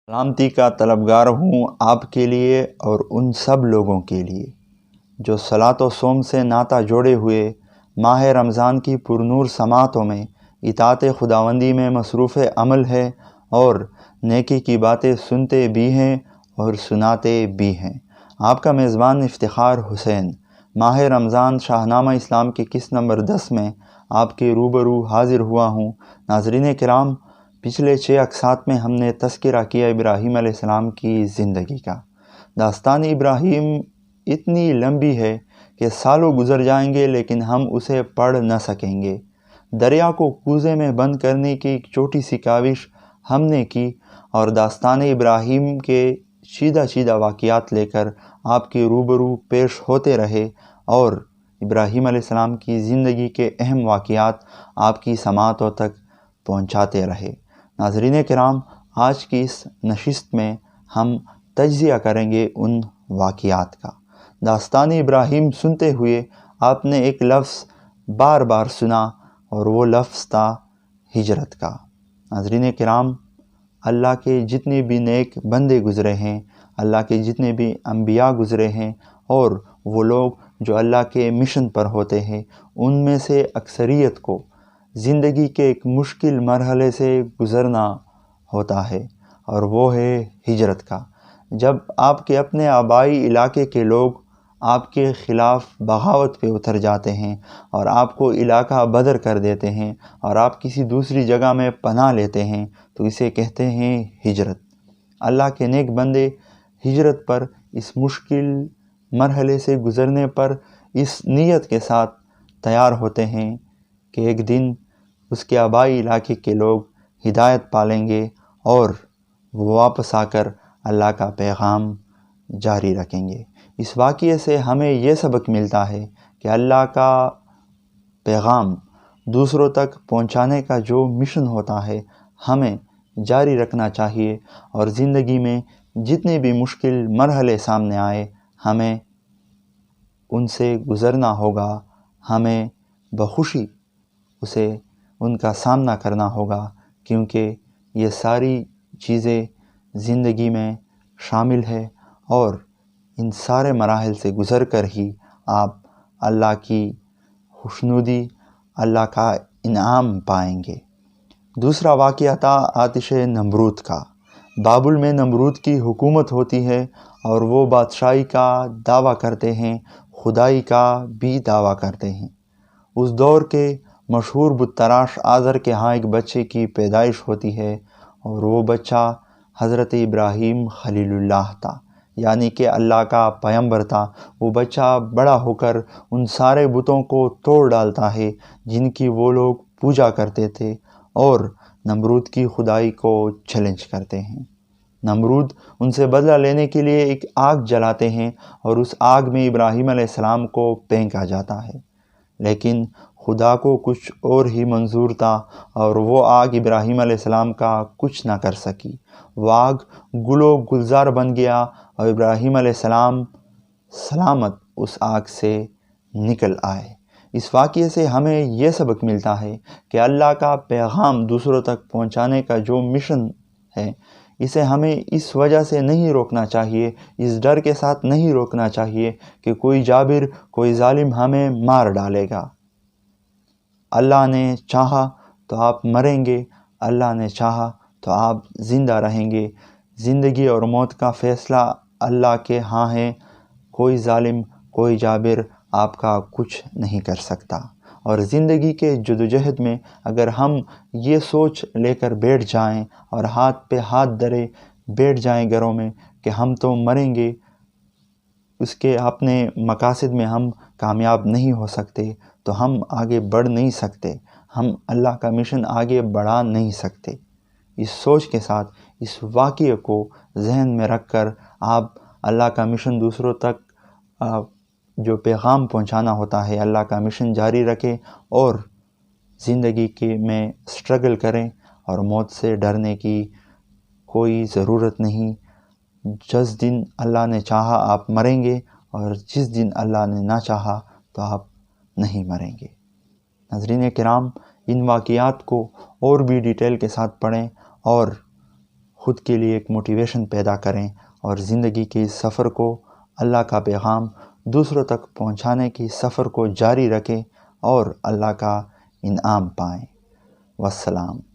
سلامتی کا طلبگار ہوں آپ کے لیے اور ان سب لوگوں کے لیے جو صلاۃ و صوم سے ناطہ جوڑے ہوئے ماہ رمضان کی پرنور سماعتوں میں اطاعت خداوندی میں مصروف عمل ہے اور نیکی کی باتیں سنتے بھی ہیں اور سناتے بھی ہیں۔ آپ کا میزبان افتخار حسین ماہ رمضان شاہنامہ اسلام کے قسط نمبر 10 میں آپ کے روبرو حاضر ہوا ہوں۔ ناظرین کرام، پچھلے 6 اقساط میں ہم نے تذکرہ کیا ابراہیم علیہ السلام کی زندگی کا۔ داستان ابراہیم اتنی لمبی ہے کہ سالوں گزر جائیں گے لیکن ہم اسے پڑھ نہ سکیں گے۔ دریا کو کوزے میں بند کرنے کی ایک چھوٹی سی کاوش ہم نے کی اور داستان ابراہیم کے چیدہ واقعات لے کر آپ کے روبرو پیش ہوتے رہے اور ابراہیم علیہ السلام کی زندگی کے اہم واقعات آپ کی سماعتوں تک پہنچاتے رہے۔ ناظرین کرام، آج کی اس نشست میں ہم تجزیہ کریں گے ان واقعات کا۔ داستان ابراہیم سنتے ہوئے آپ نے ایک لفظ بار بار سنا اور وہ لفظ تھا ہجرت کا۔ ناظرین کرام، اللہ کے جتنے بھی نیک بندے گزرے ہیں، اللہ کے جتنے بھی انبیاء گزرے ہیں اور وہ لوگ جو اللہ کے مشن پر ہوتے ہیں، ان میں سے اکثریت کو زندگی کے ایک مشکل مرحلے سے گزرنا ہوتا ہے اور وہ ہے ہجرت کا۔ جب آپ کے اپنے آبائی علاقے کے لوگ آپ کے خلاف بغاوت پہ اتر جاتے ہیں اور آپ کو علاقہ بدر کر دیتے ہیں اور آپ کسی دوسری جگہ میں پناہ لیتے ہیں تو اسے کہتے ہیں ہجرت۔ اللہ کے نیک بندے ہجرت پر، اس مشکل مرحلے سے گزرنے پر اس نیت کے ساتھ تیار ہوتے ہیں کہ ایک دن اس کے آبائی علاقے کے لوگ ہدایت پالیں گے اور وہ واپس آ کر اللہ کا پیغام جاری رکھیں گے۔ اس واقعے سے ہمیں یہ سبق ملتا ہے کہ اللہ کا پیغام دوسروں تک پہنچانے کا جو مشن ہوتا ہے ہمیں جاری رکھنا چاہیے اور زندگی میں جتنے بھی مشکل مرحلے سامنے آئے ہمیں ان سے گزرنا ہوگا، ہمیں بخوشی ان کا سامنا کرنا ہوگا، کیونکہ یہ ساری چیزیں زندگی میں شامل ہے اور ان سارے مراحل سے گزر کر ہی آپ اللہ کی خوشنودی، اللہ کا انعام پائیں گے۔ دوسرا واقعہ تھا آتش نمرود کا۔ بابل میں نمرود کی حکومت ہوتی ہے اور وہ بادشاہی کا دعویٰ کرتے ہیں، خدائی کا بھی دعویٰ کرتے ہیں۔ اس دور کے مشہور بت تراش آزر کے ہاں ایک بچے کی پیدائش ہوتی ہے اور وہ بچہ حضرت ابراہیم خلیل اللہ تھا، یعنی کہ اللہ کا پیغمبر تھا۔ وہ بچہ بڑا ہو کر ان سارے بتوں کو توڑ ڈالتا ہے جن کی وہ لوگ پوجا کرتے تھے اور نمرود کی خدائی کو چیلنج کرتے ہیں۔ نمرود ان سے بدلہ لینے کے لیے ایک آگ جلاتے ہیں اور اس آگ میں ابراہیم علیہ السلام کو پھینکا جاتا ہے، لیکن خدا کو کچھ اور ہی منظور تھا اور وہ آگ ابراہیم علیہ السلام کا کچھ نہ کر سکی۔ وہ آگ گل و گلزار بن گیا اور ابراہیم علیہ السلام سلامت اس آگ سے نکل آئے۔ اس واقعے سے ہمیں یہ سبق ملتا ہے کہ اللہ کا پیغام دوسروں تک پہنچانے کا جو مشن ہے، اسے ہمیں اس وجہ سے نہیں روکنا چاہیے، اس ڈر کے ساتھ نہیں روکنا چاہیے کہ کوئی جابر، کوئی ظالم ہمیں مار ڈالے گا۔ اللہ نے چاہا تو آپ مریں گے، اللہ نے چاہا تو آپ زندہ رہیں گے۔ زندگی اور موت کا فیصلہ اللہ کے ہاں ہے، کوئی ظالم، کوئی جابر آپ کا کچھ نہیں کر سکتا۔ اور زندگی کے جدوجہد میں اگر ہم یہ سوچ لے کر بیٹھ جائیں اور ہاتھ پہ ہاتھ دھرے بیٹھ جائیں گھروں میں کہ ہم تو مریں گے، اس کے اپنے مقاصد میں ہم کامیاب نہیں ہو سکتے، تو ہم آگے بڑھ نہیں سکتے، ہم اللہ کا مشن آگے بڑھا نہیں سکتے۔ اس سوچ کے ساتھ اس واقعے کو ذہن میں رکھ کر آپ اللہ کا مشن دوسروں تک جو پیغام پہنچانا ہوتا ہے، اللہ کا مشن جاری رکھیں اور زندگی میں سٹرگل کریں اور موت سے ڈرنے کی کوئی ضرورت نہیں۔ جس دن اللہ نے چاہا آپ مریں گے اور جس دن اللہ نے نہ چاہا تو آپ نہیں مریں گے۔ ناظرین کرام، ان واقعات کو اور بھی ڈیٹیل کے ساتھ پڑھیں اور خود کے لیے ایک موٹیویشن پیدا کریں اور زندگی کے اس سفر کو، اللہ کا پیغام دوسروں تک پہنچانے کی سفر کو جاری رکھیں اور اللہ کا انعام پائیں۔ والسلام۔